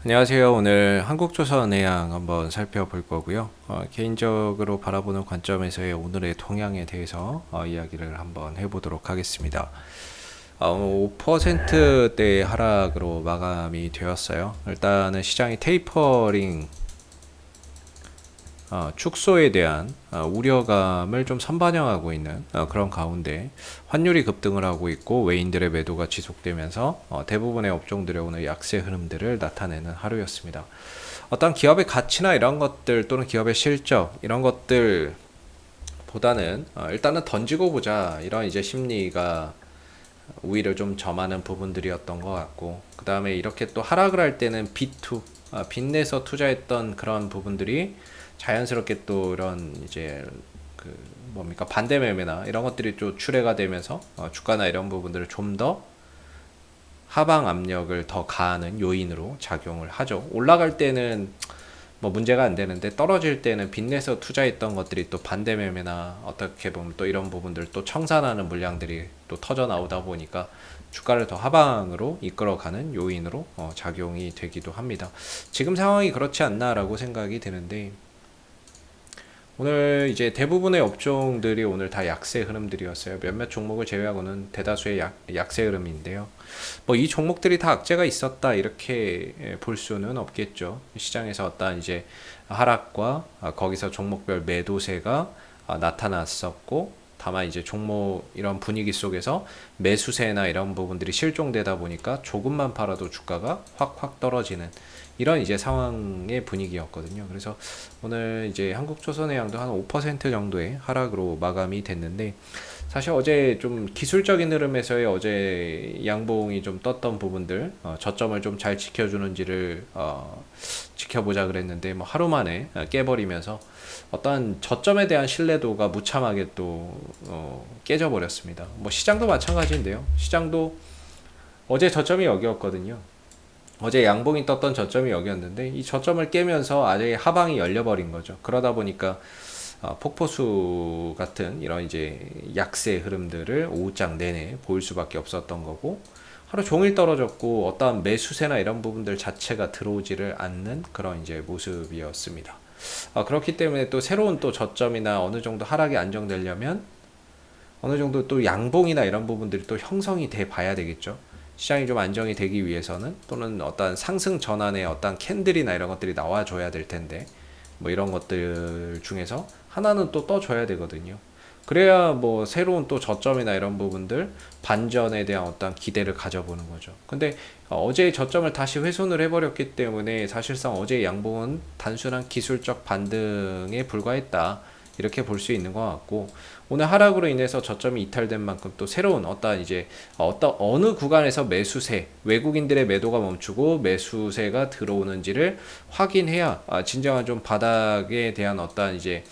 안녕하세요. 오늘 한국조선해양 한번 살펴볼 거고요. 개인적으로 바라보는 관점에서의 오늘의 동향에 대해서 이야기를 한번 해보도록 하겠습니다. 5%대 하락으로 마감이 되었어요. 일단은 시장이 테이퍼링 축소에 대한 우려감을 좀 선반영하고 있는 그런 가운데 환율이 급등을 하고 있고 외인들의 매도가 지속되면서 대부분의 업종들의 오늘 약세 흐름들을 나타내는 하루였습니다. 어떤 기업의 가치나 이런 것들 또는 기업의 실적 이런 것들 보다는 일단은 던지고 보자 이런 이제 심리가 우위를 좀 점하는 부분들이었던 것 같고, 그 다음에 이렇게 또 하락을 할 때는 빚내서 투자했던 그런 부분들이 자연스럽게 또 이런 이제 그 뭡니까 반대 매매나 이런 것들이 또 출회가 되면서 주가나 이런 부분들을 좀 더 하방 압력을 더 가하는 요인으로 작용을 하죠. 올라갈 때는 뭐 문제가 안 되는데 떨어질 때는 빚내서 투자했던 것들이 또 반대 매매나 어떻게 보면 또 이런 부분들 또 청산하는 물량들이 또 터져 나오다 보니까 주가를 더 하방으로 이끌어가는 요인으로 작용이 되기도 합니다. 지금 상황이 그렇지 않나라고 생각이 드는데, 오늘 이제 대부분의 업종들이 오늘 다 약세 흐름들이었어요. 몇몇 종목을 제외하고는 대다수의 약세 흐름인데요. 뭐 이 종목들이 다 악재가 있었다 이렇게 볼 수는 없겠죠. 시장에서 어떤 이제 하락과 거기서 종목별 매도세가 나타났었고, 다만 이제 종목 이런 분위기 속에서 매수세나 이런 부분들이 실종되다 보니까 조금만 팔아도 주가가 확 떨어지는 이런 이제 상황의 분위기였거든요. 그래서 오늘 이제 한국조선해양도 한 5% 정도의 하락으로 마감이 됐는데, 사실 어제 좀 기술적인 흐름에서의 어제 양봉이 좀 떴던 부분들 저점을 좀 잘 지켜주는지를 지켜보자 그랬는데 뭐 하루 만에 깨버리면서 어떤 저점에 대한 신뢰도가 무참하게 또 깨져버렸습니다. 뭐 시장도 마찬가지인데요. 시장도 어제 저점이 여기였거든요. 어제 양봉이 떴던 저점이 여기였는데 이 저점을 깨면서 아예 하방이 열려버린 거죠. 그러다 보니까 폭포수 같은 이런 이제 약세 흐름들을 오후장 내내 보일 수밖에 없었던 거고, 하루 종일 떨어졌고 어떠한 매수세나 이런 부분들 자체가 들어오지를 않는 그런 이제 모습이었습니다. 그렇기 때문에 또 새로운 또 저점이나 어느 정도 하락이 안정되려면 어느 정도 또 양봉이나 이런 부분들이 또 형성이 돼 봐야 되겠죠. 시장이 좀 안정이 되기 위해서는, 또는 어떤 상승 전환의 어떤 캔들이나 이런 것들이 나와줘야 될 텐데 뭐 이런 것들 중에서 하나는 또 떠줘야 되거든요. 그래야 뭐 새로운 또 저점이나 이런 부분들 반전에 대한 어떤 기대를 가져보는 거죠. 근데 어제의 저점을 다시 훼손을 해버렸기 때문에 사실상 어제의 양봉은 단순한 기술적 반등에 불과했다 이렇게 볼 수 있는 것 같고, 오늘 하락으로 인해서 저점이 이탈된 만큼 또 새로운 어떤 이제 어느 구간에서 매수세, 외국인들의 매도가 멈추고 매수세가 들어오는지를 확인해야 진정한 좀 바닥에 대한 어떤 이제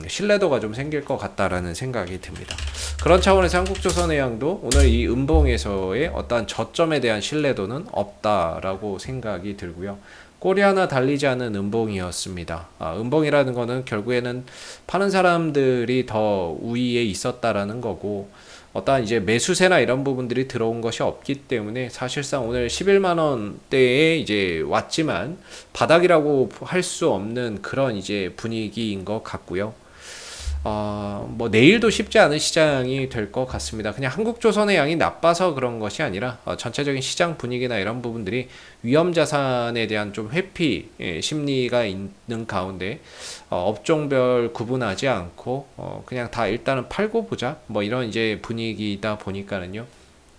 신뢰도가 좀 생길 것 같다라는 생각이 듭니다. 그런 차원에서 한국조선해양도 오늘 이 음봉에서의 어떤 저점에 대한 신뢰도는 없다라고 생각이 들고요. 꼬리 하나 달리지 않은 음봉이었습니다. 음봉이라는 거는 결국에는 파는 사람들이 더 우위에 있었다라는 거고, 어떠한 이제 매수세나 이런 부분들이 들어온 것이 없기 때문에 사실상 오늘 11만 원대에 이제 왔지만 바닥이라고 할 수 없는 그런 이제 분위기인 것 같고요. 뭐 내일도 쉽지 않은 시장이 될 것 같습니다. 그냥 한국조선의 양이 나빠서 그런 것이 아니라 전체적인 시장 분위기나 이런 부분들이 위험 자산에 대한 좀 회피 심리가 있는 가운데 업종별 구분하지 않고 그냥 다 일단은 팔고 보자 뭐 이런 이제 분위기다 보니까는요.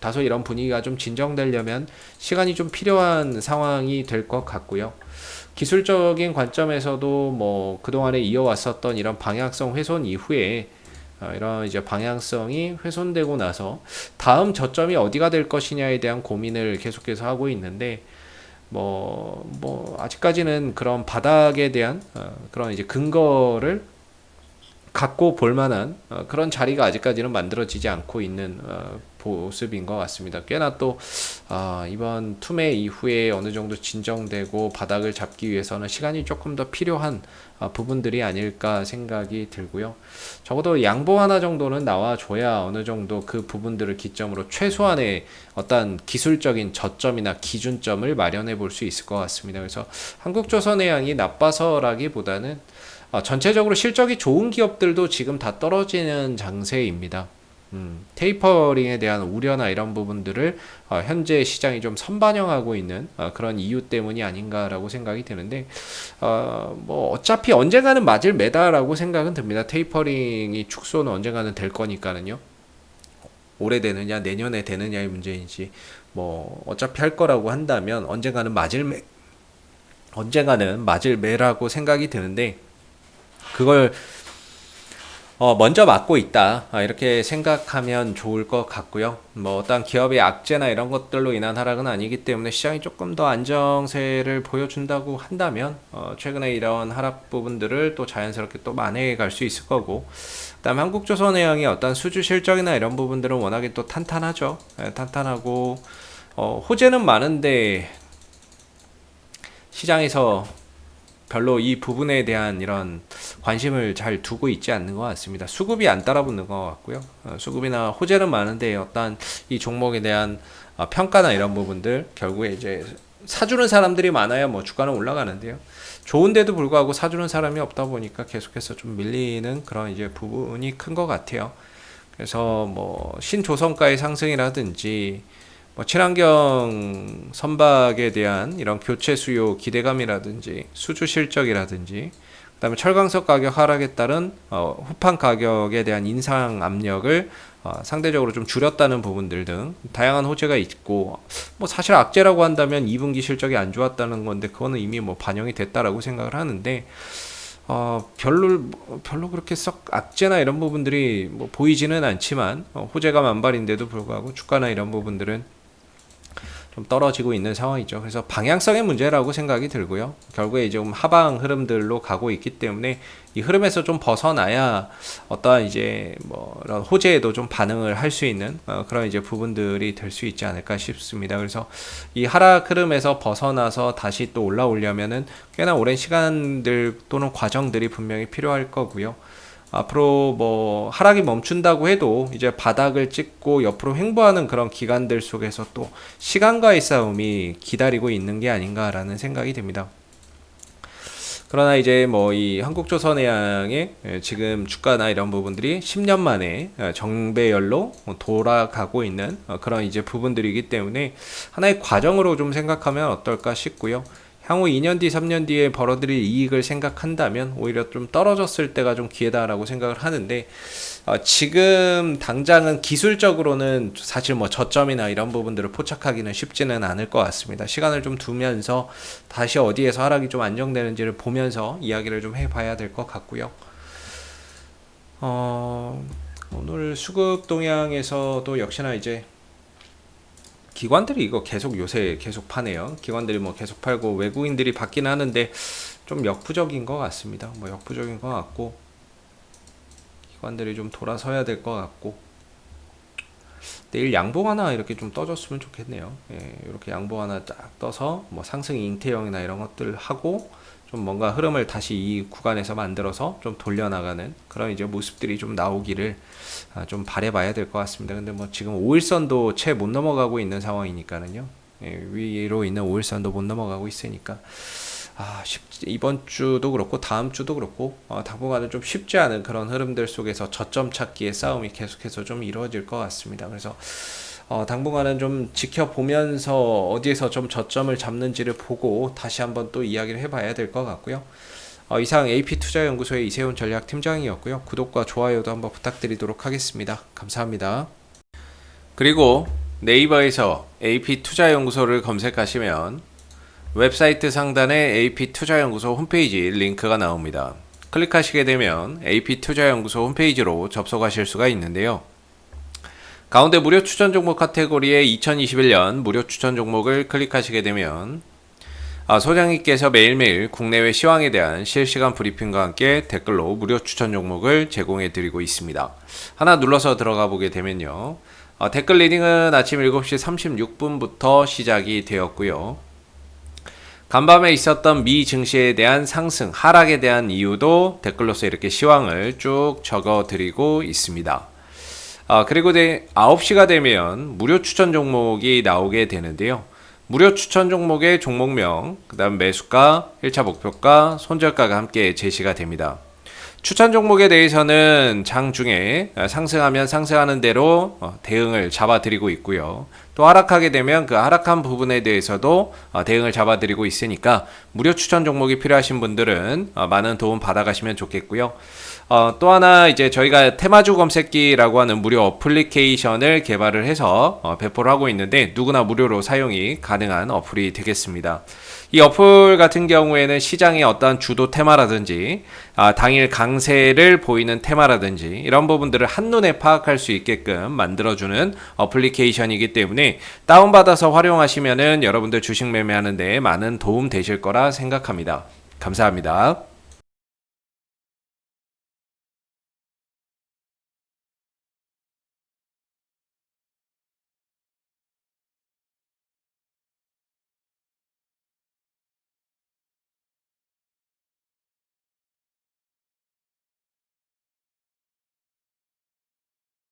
다소 이런 분위기가 좀 진정되려면 시간이 좀 필요한 상황이 될 것 같고요. 기술적인 관점에서도 뭐 그동안에 이어왔었던 이런 방향성 훼손 이후에 이런 이제 방향성이 훼손되고 나서 다음 저점이 어디가 될 것이냐에 대한 고민을 계속해서 하고 있는데, 뭐 아직까지는 그런 바닥에 대한 그런 이제 근거를 갖고 볼 만한 그런 자리가 아직까지는 만들어지지 않고 있는 모습인 것 같습니다. 꽤나 또 이번 투매 이후에 어느 정도 진정되고 바닥을 잡기 위해서는 시간이 조금 더 필요한 부분들이 아닐까 생각이 들고요. 적어도 양보 하나 정도는 나와줘야 어느 정도 그 부분들을 기점으로 최소한의 어떤 기술적인 저점이나 기준점을 마련해 볼 수 있을 것 같습니다. 그래서 한국조선해양이 나빠서라기보다는 전체적으로 실적이 좋은 기업들도 지금 다 떨어지는 장세입니다. 테이퍼링에 대한 우려나 이런 부분들을 현재 시장이 좀 선반영하고 있는 그런 이유 때문이 아닌가라고 생각이 드는데 뭐 어차피 언젠가는 맞을 매다라고 생각은 듭니다. 테이퍼링이 축소는 언젠가는 될 거니까는요. 올해 되느냐 내년에 되느냐의 문제인지 뭐 어차피 할 거라고 한다면 언젠가는 맞을 매라고 생각이 드는데 그걸 먼저 막고 있다 이렇게 생각하면 좋을 것 같고요. 뭐 어떤 기업의 악재나 이런 것들로 인한 하락은 아니기 때문에 시장이 조금 더 안정세를 보여준다고 한다면 최근에 이런 하락 부분들을 또 자연스럽게 또 만회해 갈 수 있을 거고, 그다음에 한국조선해양의 어떤 수주 실적이나 이런 부분들은 워낙에 또 탄탄하죠. 탄탄하고 호재는 많은데 시장에서 별로 이 부분에 대한 이런 관심을 잘 두고 있지 않는 것 같습니다. 수급이 안 따라붙는 것 같고요. 수급이나 호재는 많은데 어떤 이 종목에 대한 평가나 이런 부분들 결국에 이제 사주는 사람들이 많아야 뭐 주가는 올라가는데요. 좋은데도 불구하고 사주는 사람이 없다 보니까 계속해서 좀 밀리는 그런 이제 부분이 큰 것 같아요. 그래서 뭐 신조선가의 상승이라든지 뭐 친환경 선박에 대한 이런 교체 수요 기대감이라든지 수주 실적이라든지 그다음에 철강석 가격 하락에 따른 후판 가격에 대한 인상 압력을 상대적으로 좀 줄였다는 부분들 등 다양한 호재가 있고, 뭐 사실 악재라고 한다면 2분기 실적이 안 좋았다는 건데 그거는 이미 뭐 반영이 됐다라고 생각을 하는데 별로 그렇게 썩 악재나 이런 부분들이 뭐 보이지는 않지만 호재가 만발인데도 불구하고 주가나 이런 부분들은 좀 떨어지고 있는 상황이죠. 그래서 방향성의 문제라고 생각이 들고요. 결국에 이제 좀 하방 흐름들로 가고 있기 때문에 이 흐름에서 좀 벗어나야 어떠한 이제 뭐 이런 호재에도 좀 반응을 할 수 있는 그런 이제 부분들이 될 수 있지 않을까 싶습니다. 그래서 이 하락 흐름에서 벗어나서 다시 또 올라오려면은 꽤나 오랜 시간들 또는 과정들이 분명히 필요할 거고요. 앞으로 뭐 하락이 멈춘다고 해도 이제 바닥을 찍고 옆으로 횡보하는 그런 기간들 속에서 또 시간과의 싸움이 기다리고 있는 게 아닌가라는 생각이 듭니다. 그러나 이제 뭐 이 한국조선해양의 지금 주가나 이런 부분들이 10년 만에 정배열로 돌아가고 있는 그런 이제 부분들이기 때문에 하나의 과정으로 좀 생각하면 어떨까 싶고요. 향후 2년 뒤, 3년 뒤에 벌어들일 이익을 생각한다면 오히려 좀 떨어졌을 때가 좀 기회다라고 생각을 하는데 지금 당장은 기술적으로는 사실 뭐 저점이나 이런 부분들을 포착하기는 쉽지는 않을 것 같습니다. 시간을 좀 두면서 다시 어디에서 하락이 좀 안정되는지를 보면서 이야기를 좀 해봐야 될 것 같고요. 오늘 수급 동향에서도 역시나 이제 기관들이 이거 요새 계속 파네요. 기관들이 뭐 계속 팔고 외국인들이 받긴 하는데 좀 역부족인 것 같습니다. 뭐 역부족인 것 같고 기관들이 좀 돌아서야 될 것 같고 내일 양봉 하나 이렇게 좀 떠줬으면 좋겠네요. 이렇게 양봉 하나 쫙 떠서 뭐 상승 잉태형이나 이런 것들 하고 좀 뭔가 흐름을 다시 이 구간에서 만들어서 좀 돌려나가는 그런 이제 모습들이 좀 나오기를 좀 바라봐야 될 것 같습니다. 근데 뭐 지금 5일선도 채 못 넘어가고 있는 상황이니까는요. 위로 있는 5일선도 못 넘어가고 있으니까 이번 주도 그렇고 다음 주도 그렇고 당분간은 좀 쉽지 않은 그런 흐름들 속에서 저점 찾기의 싸움이 계속해서 좀 이루어질 것 같습니다. 그래서 당분간은 좀 지켜보면서 어디에서 좀 저점을 잡는지를 보고 다시 한번 또 이야기를 해봐야 될 것 같고요. 이상 AP투자연구소의 이세훈 전략팀장이었고요. 구독과 좋아요도 한번 부탁드리도록 하겠습니다. 감사합니다. 그리고 네이버에서 AP투자연구소를 검색하시면 웹사이트 상단에 AP투자연구소 홈페이지 링크가 나옵니다. 클릭하시게 되면 AP투자연구소 홈페이지로 접속하실 수가 있는데요. 가운데 무료 추천 종목 카테고리에 2021년 무료 추천 종목을 클릭하시게 되면 소장님께서 매일매일 국내외 시황에 대한 실시간 브리핑과 함께 댓글로 무료 추천 종목을 제공해 드리고 있습니다. 하나 눌러서 들어가 보게 되면요. 댓글 리딩은 아침 7시 36분부터 시작이 되었고요. 간밤에 있었던 미 증시에 대한 상승, 하락에 대한 이유도 댓글로서 이렇게 시황을 쭉 적어드리고 있습니다. 그리고 9시가 되면 무료 추천 종목이 나오게 되는데요. 무료 추천 종목의 종목명, 그 다음 매수가, 1차 목표가, 손절가가 함께 제시가 됩니다. 추천 종목에 대해서는 장중에 상승하면 상승하는 대로 대응을 잡아드리고 있고요. 또 하락하게 되면 그 하락한 부분에 대해서도 대응을 잡아드리고 있으니까 무료 추천 종목이 필요하신 분들은 많은 도움 받아가시면 좋겠고요. 또 하나 이제 저희가 테마주 검색기라고 하는 무료 어플리케이션을 개발을 해서 배포를 하고 있는데 누구나 무료로 사용이 가능한 어플이 되겠습니다. 이 어플 같은 경우에는 시장의 어떤 주도 테마라든지 당일 강세를 보이는 테마라든지 이런 부분들을 한눈에 파악할 수 있게끔 만들어주는 어플리케이션이기 때문에 다운받아서 활용하시면은 여러분들 주식 매매하는 데 많은 도움 되실 거라 생각합니다. 감사합니다.